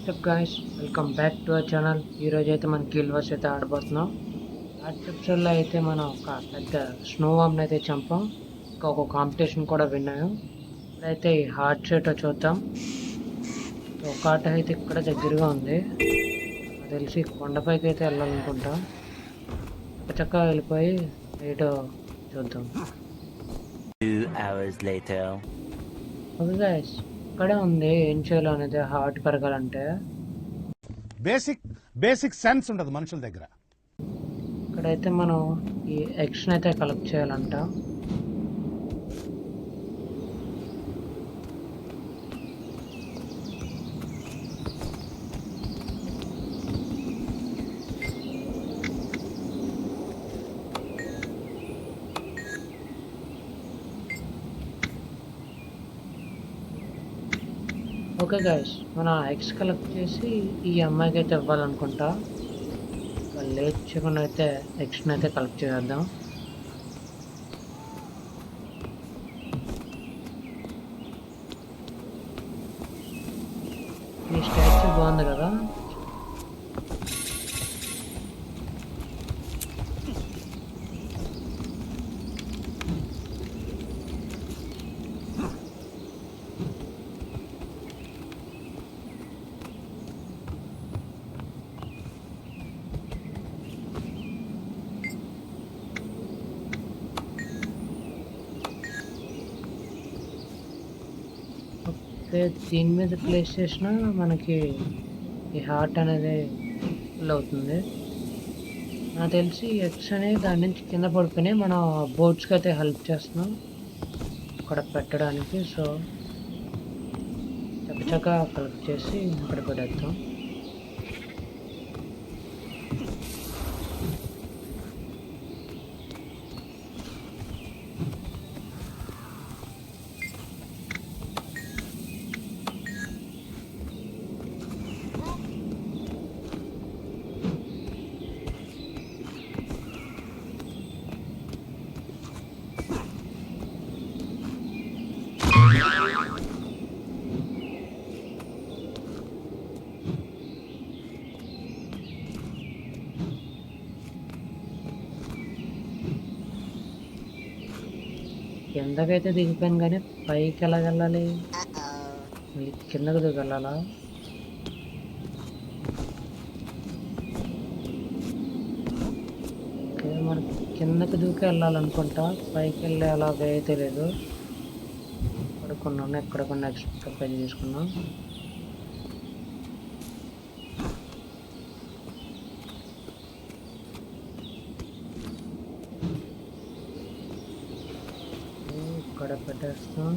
WhatsApp guys, welcome back to our channel. ఈరోజు అయితే మనం గిల్ వర్స్ అయితే ఆడబోతున్నాం. లాస్ట్ ఎపిసోడ్లో అయితే మనం ఒక పెద్ద స్నో వామ్ని అయితే చంపాం. ఇంకా ఒక కాంపిటీషన్ కూడా విన్నాము. ఇప్పుడైతే ఈ హార్ట్ షేట్ చూద్దాం. ఒక ఆట అయితే ఇక్కడ దగ్గరగా ఉంది. నాకు తెలిసి కొండపైకి అయితే వెళ్ళాలనుకుంటా. చక్కగా వెళ్ళిపోయి ఏటో చూద్దాం. 2 hours later. ఓకే గాయ్స్, ఇక్కడే ఉంది ఏం చేయాలో అనేది. హార్ట్ పెరగాలంటే బేసిక్ సెన్స్ ఉండదు మనుషుల దగ్గర. ఇక్కడైతే మనం ఈ ఎగ్స్ని అయితే కలెక్ట్ చేయాలంట. ఓకే గైస్, మన ఎగ్స్ కలెక్ట్ చేసి ఈ అమ్మాయికి అయితే ఇవ్వాలనుకుంటా. లేట్ చేయకుండా అయితే ఎగ్స్ని అయితే కలెక్ట్ చేద్దాం. ఈ స్టాచ్యూ బాగుంది కదా. దీని మీద ప్లేస్ చేసినా మనకి ఈ హార్ట్ అనేది ఫుల్ అవుతుంది. నాకు తెలిసి ఎగ్స్ అనేవి దాని నుంచి కింద పడిపోయినాయి. మనం బోట్స్కి అయితే హెల్ప్ చేస్తున్నాం అక్కడ పెట్టడానికి. సో చక్కగా కలెక్ట్ చేసి అక్కడ పడేస్తాం. కిందకైతే దిగిపోయాను కానీ పైకి ఎలా వెళ్ళాలి? కిందకు దిగి వెళ్ళాలా? ఓకే, మనకి కిందకి దూకి వెళ్ళాలనుకుంటా. పైకి వెళ్ళి అలాగే తెలియదు. పడుకున్నాను, ఎక్కడ కొన్ని ఎక్స్ట్రా పే చేసుకున్నాం. ఇక్కడ పెట్టేస్తాం.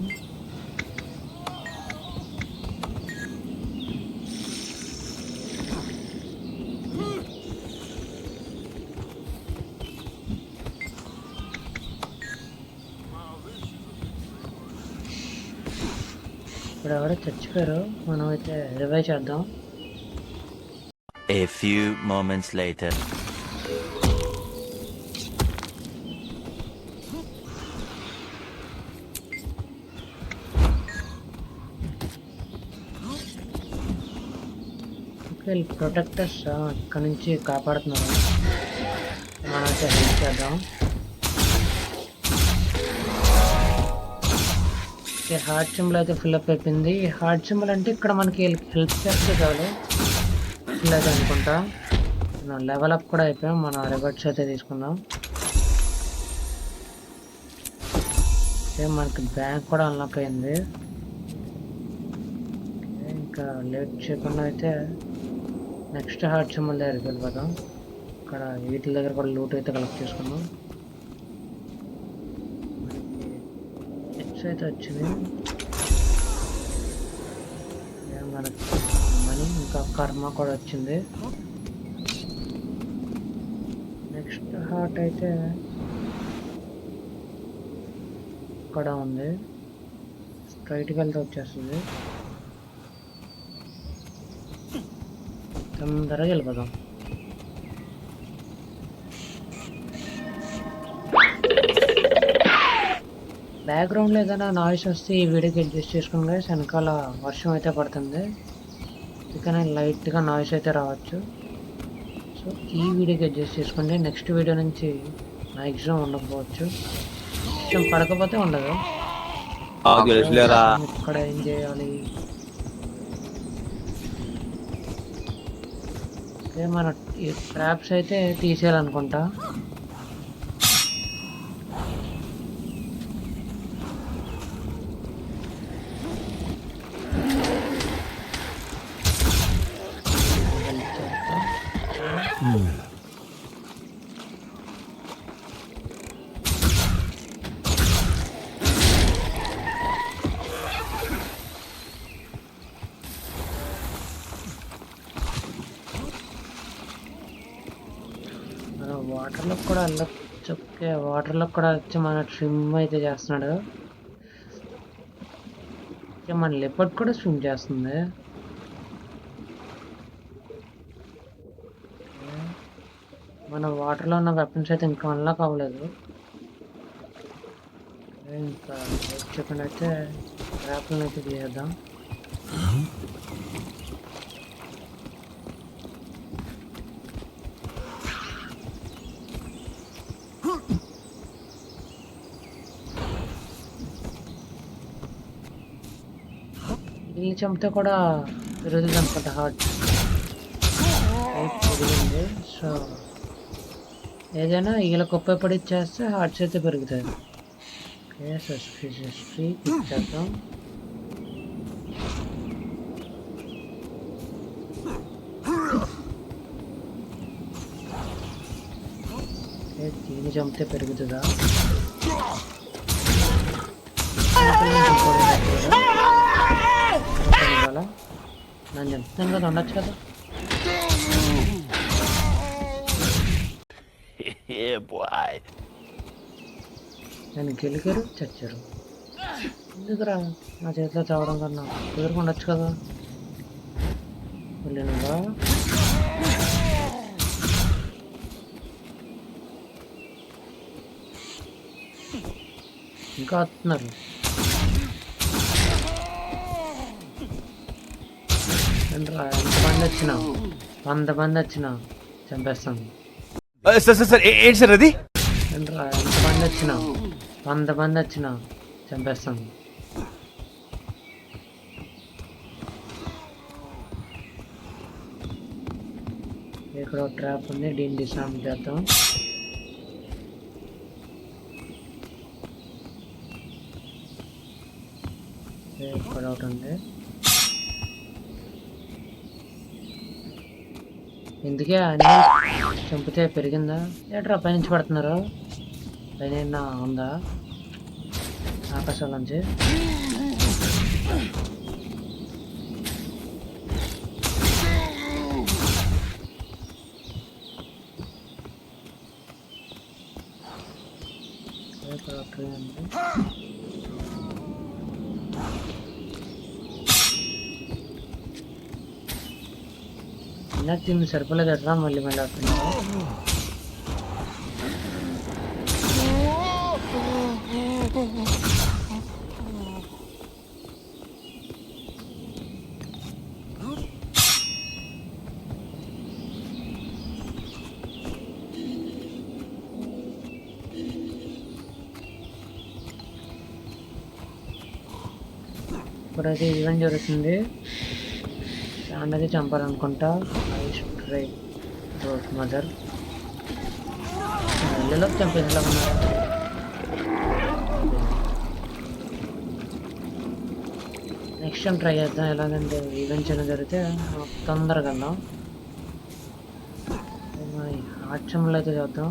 ఇప్పుడు ఎవరో చచ్చిపోయారు, మనం అయితే రివైవ్ చేద్దాం. A few moments later. Protectors ఇక్కడ నుంచి కాపాడుతున్నారు. మనమైతే హెల్ప్ చేద్దాం. ఈ హార్ట్ సింబల్ అయితే ఫిల్అప్ అయిపోయింది. ఈ హార్ట్ సింబల్ అంటే ఇక్కడ మనకి హెల్ప్ చేస్తే చాలు ఫిల్ అయితే అనుకుంటా. మనం లెవెల్ అప్ కూడా అయిపోయాం. మన రివర్ట్స్ అయితే తీసుకుందాం. మనకి బ్యాంక్ కూడా అన్లాక్ అయింది. ఇంకా లేట్ చేయకుండా అయితే నెక్స్ట్ హార్ట్ సింబల్ దగ్గరికి వెళ్ళిపోదాం. ఇక్కడ వీటి దగ్గర కూడా లూట్ అయితే కలెక్ట్ చేసుకున్నాం. ఎక్స్ అయితే వచ్చింది. మనకి మనీ ఇంకా కర్మ కూడా వచ్చింది. నెక్స్ట్ హార్ట్ అయితే ఇక్కడ ఉంది. స్ట్రైట్కి వెళ్తే వచ్చేస్తుంది. తొందరగా వెళ్ళిపోదాం. బ్యాక్గ్రౌండ్లో ఏదైనా నాయిస్ వస్తే ఈ వీడియోకి అడ్జస్ట్ చేసుకుని గైస్. వెనకాల వర్షం అయితే పడుతుంది. అందుకనే లైట్గా నాయిస్ అయితే రావచ్చు. సో ఈ వీడియోకి అడ్జస్ట్ చేసుకోండి. నెక్స్ట్ వీడియో నుంచి మ్యాక్సిమం ఉండకపోవచ్చు. కొంచెం పడకపోతే ఉండదు. తెలుసులేరా. ఇక్కడ ఏం చేయాలి? ఓకే, మన ఈ ట్రాప్స్ అయితే తీసేయాలనుకుంటా. వాటర్లో కూడా వెళ్ళచ్చు. ఓకే, వాటర్లో కూడా వచ్చి మన స్విమ్ అయితే చేస్తున్నాడు. ఓకే, మన లెపర్డ్ కూడా స్విమ్ చేస్తుంది. మన వాటర్లో ఉన్న వెపన్స్ అయితే ఇంకా అన్లాక్ అవ్వలేదు. ఇంకా చెప్పండి అయితే ట్రాప్లను అయితే తీసేద్దాం. వీళ్ళు చంపితే కూడా పెరుగుతుంది అనుకుంటా హార్ట్ పెరిగింది. సో ఏదైనా వీళ్ళకి ఉపయోగపడి చేస్తే హార్ట్స్ అయితే పెరుగుతాయి. ఓకే, సస్పిషియస్ ట్రీ ఇచ్చేద్దాం. ఓకే, దీన్ని చంపితే పెరుగుతుందా? నేను చెప్తాను కదా, ఉండొచ్చు కదా. Yeah, boy. నేను గెలికారు చచ్చారు. ఎందుకురా నా చేతిలో చావడం కన్నా కుదురుకుండొచ్చు కదా. వెళ్ళినగా ఇంకా వస్తున్నారు. ఎంతమంది వచ్చినా 100 మంది వచ్చినా చంపేస్తాను. సార్ ఏంటి సార్ అది? ఎంతమంది వచ్చినా 100 మంది వచ్చినా చంపేస్తాను. ఇక్కడ ఒక ట్రాప్ ఉంది, దీన్ని డిస్ఆర్మ్ చేద్దాం. ఇక్కడ ఒకటి ఉంది. ఎందుకే అనిమల్ చంపితే పెరిగిందా? ఏట్రా పైనుంచి పడుతున్నారు? పైన ఉందా ఆకాశం నుంచి? నాకు తిని సరిపోలేదు ఎట్లా మళ్ళీ మళ్ళీ వస్తున్నారు. ఇప్పుడైతే ఈవెంట్ జరుగుతుంది. అన్నది చంపాలనుకుంటా. మదర్ ఇళ్ళలో చంపేసేలా ఉన్నారు. నెక్స్ట్ టైం ట్రై చేద్దాం. ఎలాగంటే ఈవెంట్స్ అయినా జరిగితే తొందరగా వెళ్దాం. ఆచంలో అయితే చూద్దాం.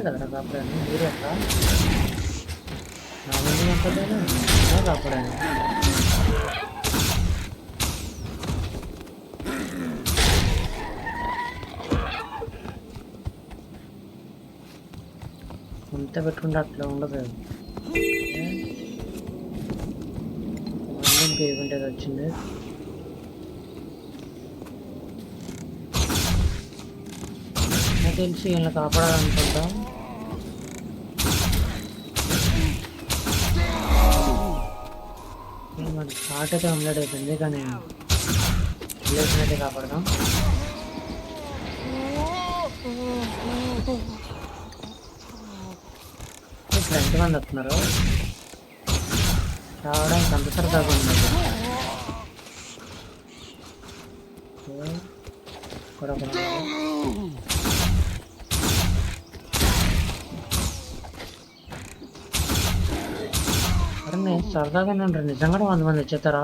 కదరా కాపాడాను. మీరు ఎట్లా నా ముందు కాపాడాను కాపాడాను. అంత పెట్టుకుంటే అట్లా ఉండదు. మళ్ళీ ఇంకో ఈవెంట్ ఏదో వచ్చింది. నాకు తెలిసి వీళ్ళని కాపాడాలనుకుంటా. మరి స్టార్ట్ అయితే కంప్లీట్ అయిపోయింది, కానీ విలేజ్ని అయితే కాపాడదాం. ఇప్పుడు ఎంతమంది వస్తున్నారు? రావడానికి అంత సరదాగా ఉంది. ఇక్కడ ఒక సరదాగానే ఉంటారు. నిజంగా 100 మంది వచ్చేస్తారా?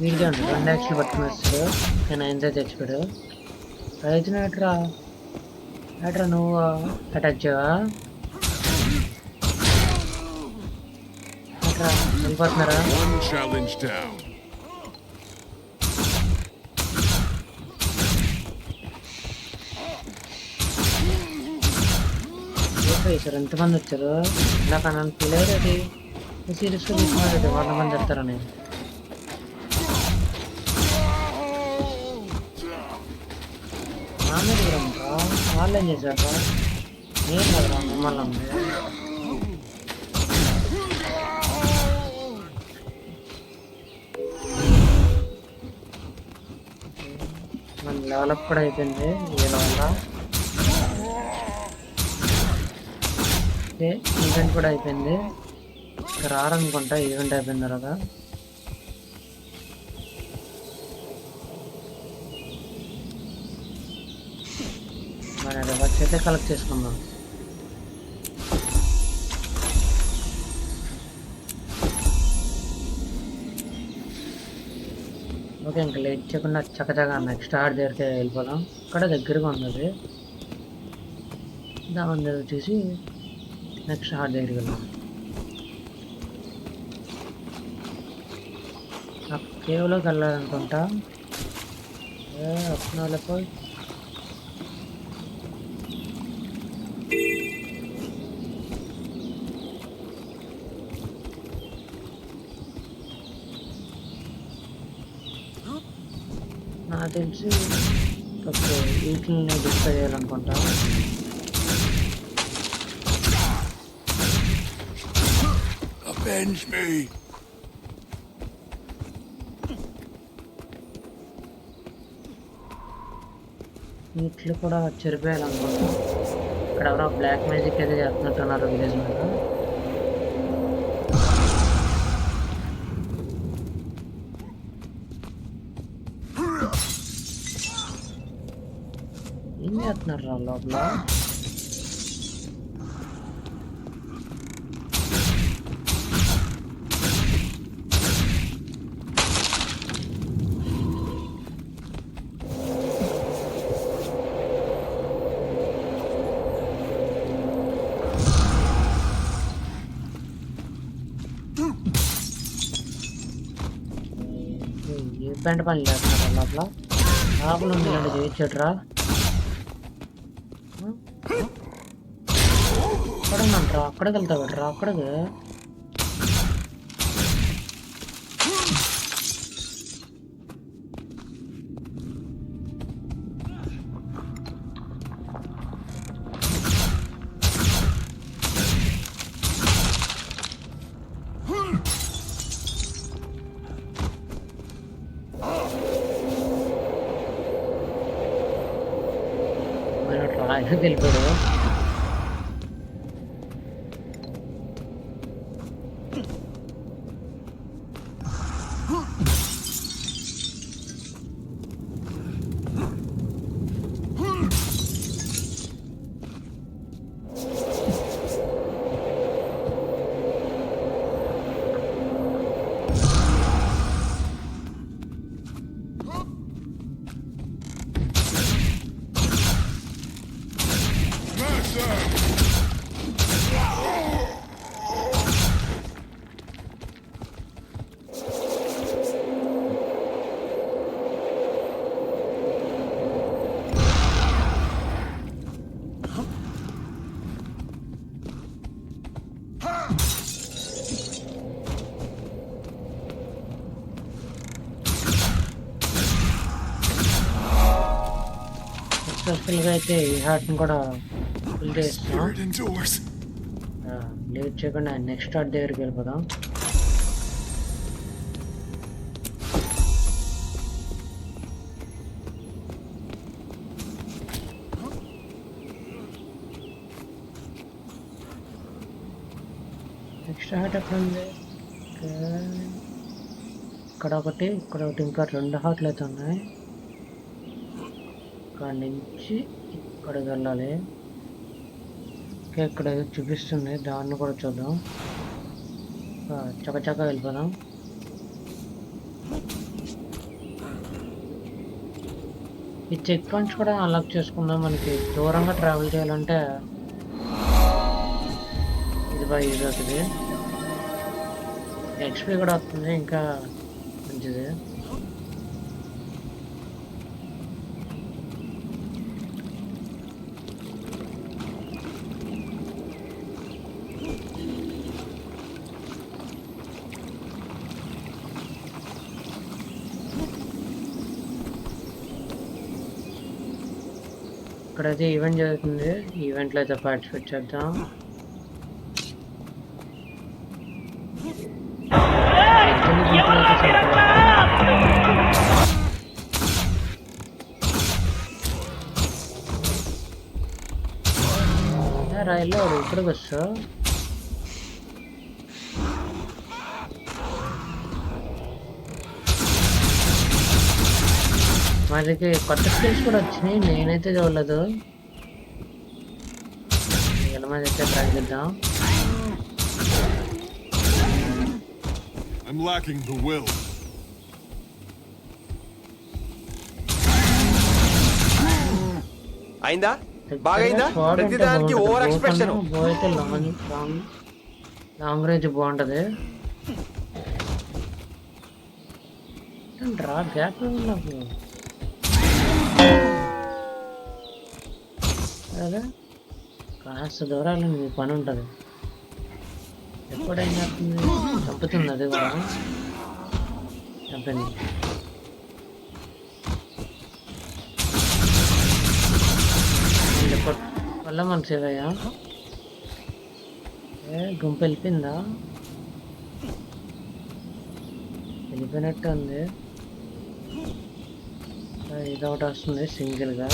వీడికి అంటే 2 యాక్చువల్ పట్టుకుని వస్తాడు, నేను 9 తెచ్చిపోయాడు. రైతున ఎట్రా నువ్వు అటాక్ చేయవా? ఎట్రా వెళ్ళిపోతున్నారా? సార్ ఎంతమంది వచ్చారు? నాకు నన్ను ఫీల్ అయ్యేది సీరియస్గా తీసుకున్నాడు. 100 మంది వస్తారని. నాన్న దగ్గర ఉంటా, వాళ్ళు ఏం చేశారా? నేను కదరా మిమ్మల్ని ఉంది. మన డెవలప్ కూడా అయిపోయింది వీళ్ళ వల్ల. ఈవెంట్ కూడా అయిపోయింది. రారనుకుంటా, ఈవెంట్ అయిపోయిన తర్వాత. మన రివర్స్ అయితే కలెక్ట్ చేసుకుందాం. ఓకే, ఇంకా లేట్ చేయకుండా చక్కచగా నెక్స్ట్ ఆర్ట్ దగ్గరికి వెళ్ళిపోదాం. ఇక్కడ దగ్గరగా ఉన్నది, దాని దగ్గర వచ్చేసి నెక్స్ట్ హార్ట్ దగ్గరికి వెళ్దాం. నాకు కేవ్లోకి వెళ్ళాలనుకుంటా. వస్తున్నాళ్ళకు నాకు తెలిసి ఓకే వీటిని డిస్ప్లే చేయాలనుకుంటా. Avenge me! వీటిలో కూడా చెరిపేయాలనుకుంటా. ఇక్కడ ఎవరో బ్లాక్ మ్యాజిక్ అయితే చేస్తున్నట్టున్నారు విలేజ్ మీద. ఏం చేస్తున్నారు రా లోపల? ఏ పెంట పని చేస్తున్నారు లోపల? లోపల ఉంది ఇలాంటి చేయొచ్చుట్రా. అక్కడ ఉందంటరా, అక్కడికి వెళ్తా కదరా, అక్కడికి. వెళ్ళిపోయాడు. సక్సెస్ఫుల్గా అయితే ఈ హార్ట్ని కూడా ఫుల్ చేస్తాం. లేట్ చేయకుండా నెక్స్ట్ హార్ట్ దగ్గరికి వెళ్ళిపోదాం. నెక్స్ట్ హార్ట్ ఎక్కడ ఉంది? ఇక్కడ ఒకటి, ఇక్కడ ఒకటి, ఇంకా 2 హార్ట్లు అయితే ఉన్నాయి. ఇక్కడ నుంచి ఇక్కడికి వెళ్ళాలి. ఓకే, ఇక్కడ ఏదో చూపిస్తుంది, దాన్ని కూడా చూద్దాం. చకచక వెళ్ళిపోదాం. ఈ చెక్ పాయింట్స్ కూడా అన్లాక్ చేసుకుందాం. మనకి దూరంగా ట్రావెల్ చేయాలంటే ఇది బాగా యూజ్ అవుతుంది. ఎక్స్పీ కూడా వస్తుంది, ఇంకా మంచిది. ఇక్కడైతే ఈవెంట్ జరుగుతుంది. ఈవెంట్లో అయితే పార్టిసిపేట్ చేద్దాం. రైల్లో ఇక్కడికి వస్తా. మనకి కొత్త స్కిల్స్ కూడా వచ్చినాయి, నేనైతే చూడలేదు. ఎలా మీద అయితే ట్రై చేద్దాం. I'm lacking the will. అయిందా? బాగైందా? ప్రతిదానికి ఓవర్ ఎక్స్పెక్టేషన్. అయితే లాంగ్ రేంజ్ బాగుంటది. డ్రా గ్యాప్ నాకు అదే కాస్త దూరాలు మీ పని ఉంటుంది. ఎప్పుడైనా చంపుతుంది, అది కూడా చంపండి. వల్ల మన సేవయ్యా గుంపు వెళ్ళిపోయిందా? వెళ్ళిపోయినట్టు ఉంది. ఇది ఒకటి వస్తుంది సింగిల్గా.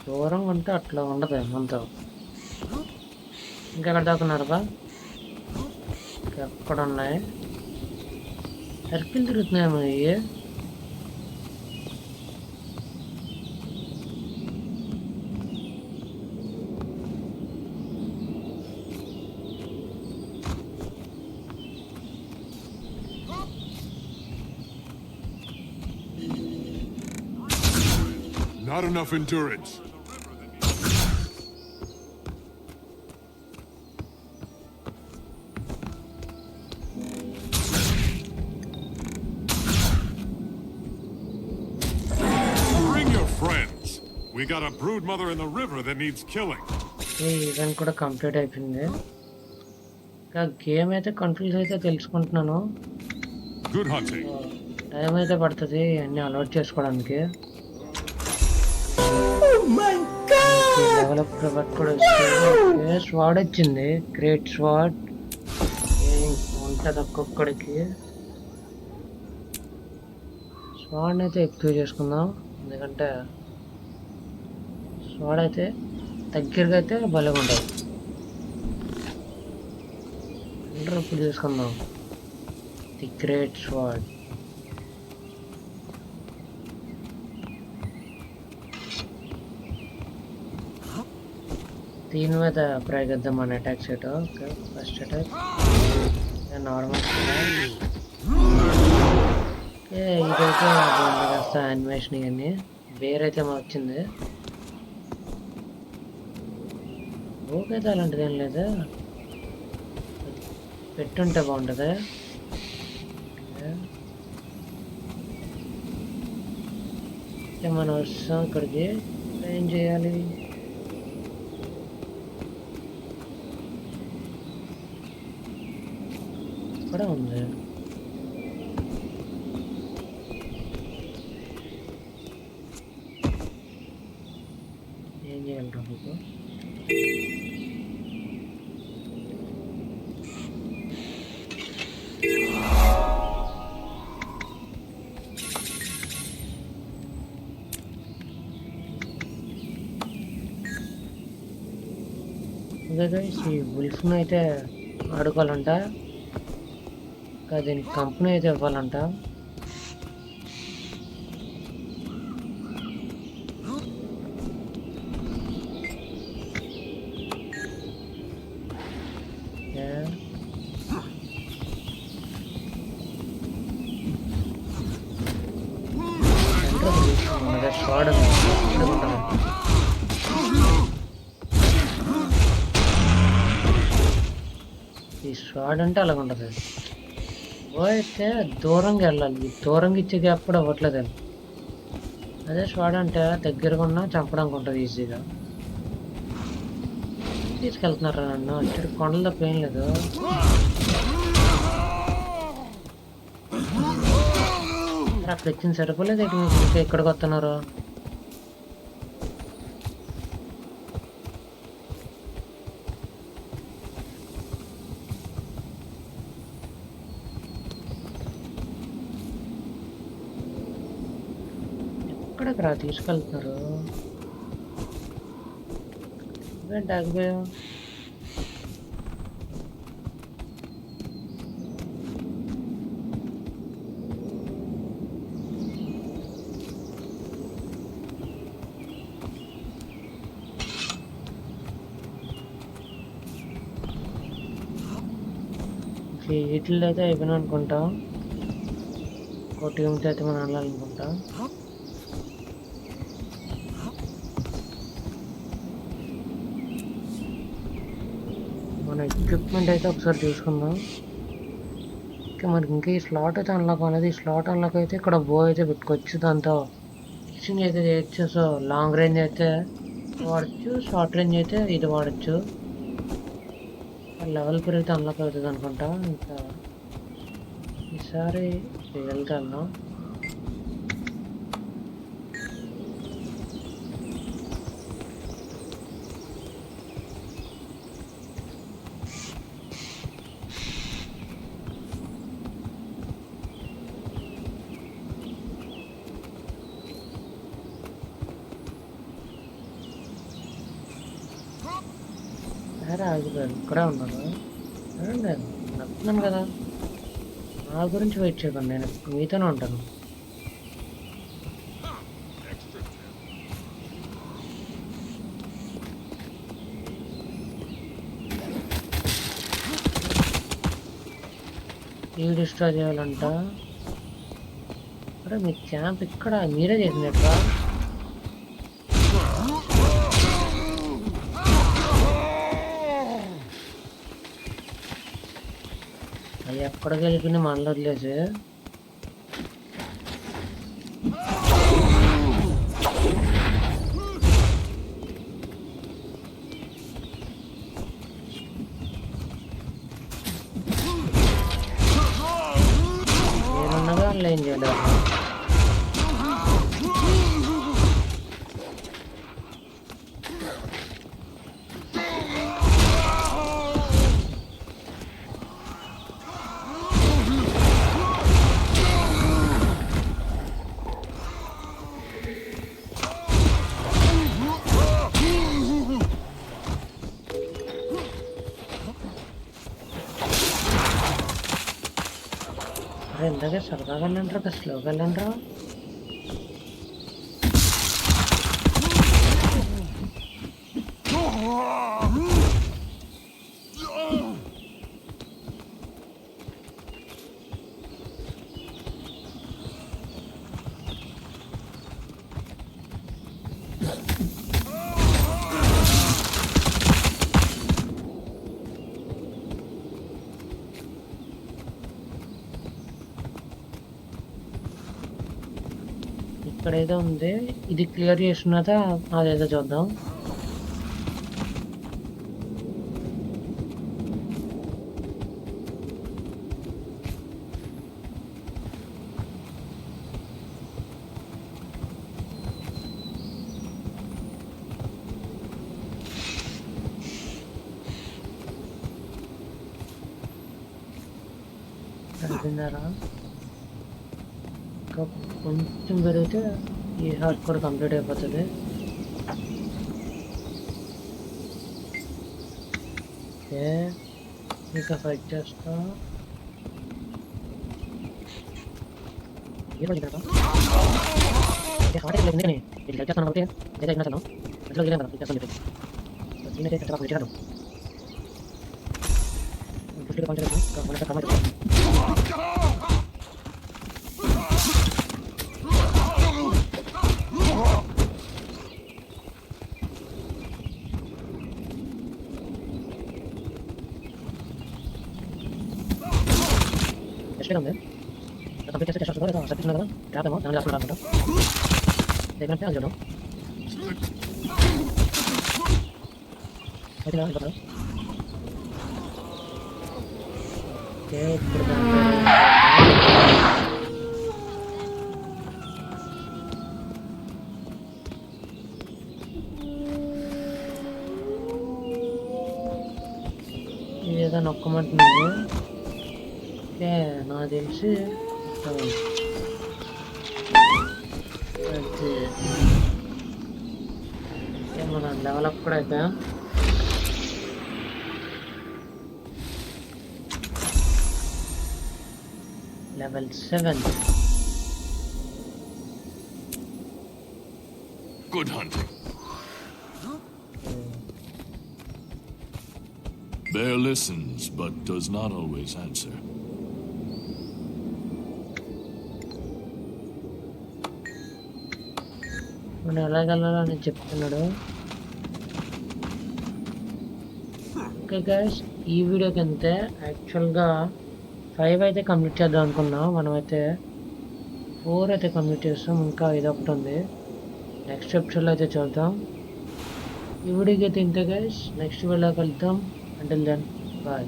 దూరంగా ఉంటే అట్లా ఉండదు మనతో. ఇంకెక్కడ దాకున్నారుగా? ఎక్కడ ఉన్నాయి? సర్కిల్ తిరుగుతున్నాయేమో ఇవి. Not enough endurance. Bring your friends. We got a brood mother in the river that needs killing. ఈ ఈవెంట్ కూడా కంప్లీట్ అయిపోయింది. ఇంకా గేమ్ అయితే కంట్రోల్స్ అయితే తెలుసుకుంటున్నాను. Good hunting. టైం అయితే పడుతుంది అన్నీ అలవాటు చేసుకోవడానికి. డెవలప్ కూడా వస్తుంది. స్వాడ్ వచ్చింది, గ్రేట్ స్వాడ్ ఉంటుంది ఒక్కొక్కడికి. స్వాడ్ అయితే ఎక్కువ చేసుకుందాం, ఎందుకంటే స్వాడ్ అయితే దగ్గరగా అయితే భలే ఉంటుంది. అందరూ ఇప్పుడు తీసుకుందాం ది గ్రేట్ స్వాడ్. దీని మీద ప్రయోగిద్దాం మన attack set. Okay, first attack normal. Okay, ఇదైతే కాస్త యానిమేషన్ ఇవన్నీ వేరైతే వచ్చింది. ఓకే, అలాంటిది ఏం లేదు, పెట్టుంటే బాగుంటుంది. మనం వస్తాం ఇక్కడికి. ఏం చేయాలి? ఇక్కడ ఉంది. మీకు. ఓకే గైస్, ఈ వుల్ఫ్ను అయితే ఆడుకోవాలంట. ఇంకా దీనికి కంపెనీ అయితే ఇవ్వాలంట. ఈ స్వాడ్ అంటే అలాగ ఉంటుంది. ఓ అయితే దూరంగా వెళ్ళాలి, దూరంగా ఇచ్చే గ్యాప్ కూడా అవ్వట్లేదు అది. అదే స్వాడ్ అంటే దగ్గరగా ఉన్నా చంపడానికి ఉంటుంది ఈజీగా. తీసుకెళ్తున్నారా నన్ను? అక్కడ కొండల తప్ప ఏం లేదు. అక్కడ ఇచ్చిన సరిపోలేదు మీకు, ఇంకా ఇక్కడికి వస్తున్నారు. ఎక్కడికి రా తీసుకెళ్తున్నారు? ఏంటి ఆగిపోయావు? వీటిల్లో అయితే అయిపోయినా అనుకుంటా. ఇంకో టీంతో అయితే మనం వెళ్ళాలనుకుంటా. మన ఎక్విప్మెంట్ అయితే ఒకసారి చూసుకుందాం. ఇంకా మనకి ఇంకా ఈ స్లాట్ అయితే అన్లాక్ అనేది. ఈ స్లాట్ అన్లాక్ అయితే ఇక్కడ బో అయితే పెట్టుకోవచ్చు, దాంతో ఫిషింగ్ అయితే చేయొచ్చు. సో లాంగ్ రేంజ్ అయితే వాడచ్చు, షార్ట్ రేంజ్ అయితే ఇది వాడచ్చు. లెవెల్ పెరిగితే అన్లాక్ అవుతుంది అనుకుంటా. ఇంకా ఈసారి వెళ్తాను. సరే ఆగిపోయాను, ఇక్కడే ఉన్నాను. నేను నడుతున్నాను కదా, నా గురించి వెయిట్ చేయకండి, నేను మీతోనే ఉంటాను. ఈ డిస్ట్రాయ్ చేయాలంట. అరే మీ క్యాంప్ ఇక్కడ మీరే చేసినట్రా? అది ఎక్కడికి వెళ్ళిపోయింది మనలో వదిలేసి. నేనున్నగా వాళ్ళు ఏం చేయడం. ఇందాకే సరదాగా వెళ్ళంటారు కదా, స్లోగా వెళ్ళంటారు. ఇక్కడ ఏదో ఉంది, ఇది క్లియర్ చేస్తున్నదా అదేదో చూద్దాం. విన్నారా? ఇంకా కొంచెం పెరిగితే ఈ హార్ట్ కూడా కంప్లీట్ అయిపోతుంది. ఓకే, ఇంకా ఫైట్ చేస్తా. ఏ రోజు హార్ట్ అయితే ఎందుకని ఇది హెల్ప్ చేస్తాను కాబట్టి ఏదైతే అయినా సరే మధ్యలో వెళ్ళాను కదా చేస్తాను చెప్పి దీనైతే ఖచ్చితంగా చేయగలను. 50 పాయింట్ కమాండ్ ఉంది. కంప్లీట్ చేస్తే చేస్తాను కదా సర్టిఫికేట్ కదా రాదేమో దాని రాసుకుంటా అనుకుంటా లేదంటే అది చూడడం అయితే అయిపోతుంది. ఓకే, ఇప్పుడు ఏదో నొక్కమంటున్నది. ఓకే, నాకు తెలిసి మనం డెవలప్ కూడా అయిపోయాం. level 7. Good hunting. Bear listens, but does not always answer. మనం ఎలాగెళ్ళాలని చెప్తున్నాడు. ఓకే గైస్, ఈ వీడియోకి అంతే. యాక్చువల్గా 5 అయితే కంప్లీట్ చేద్దాం అనుకున్నాం, మనమైతే 4 అయితే కంప్లీట్ చేస్తాం. ఇంకా ఇదొకటి ఉంది, నెక్స్ట్ ఎపిసోడ్లో అయితే చూద్దాం. ఈ వీడియోకి అయితే ఇంతే గైస్, నెక్స్ట్ వీడియోకి వెళ్తాం. Until then bye.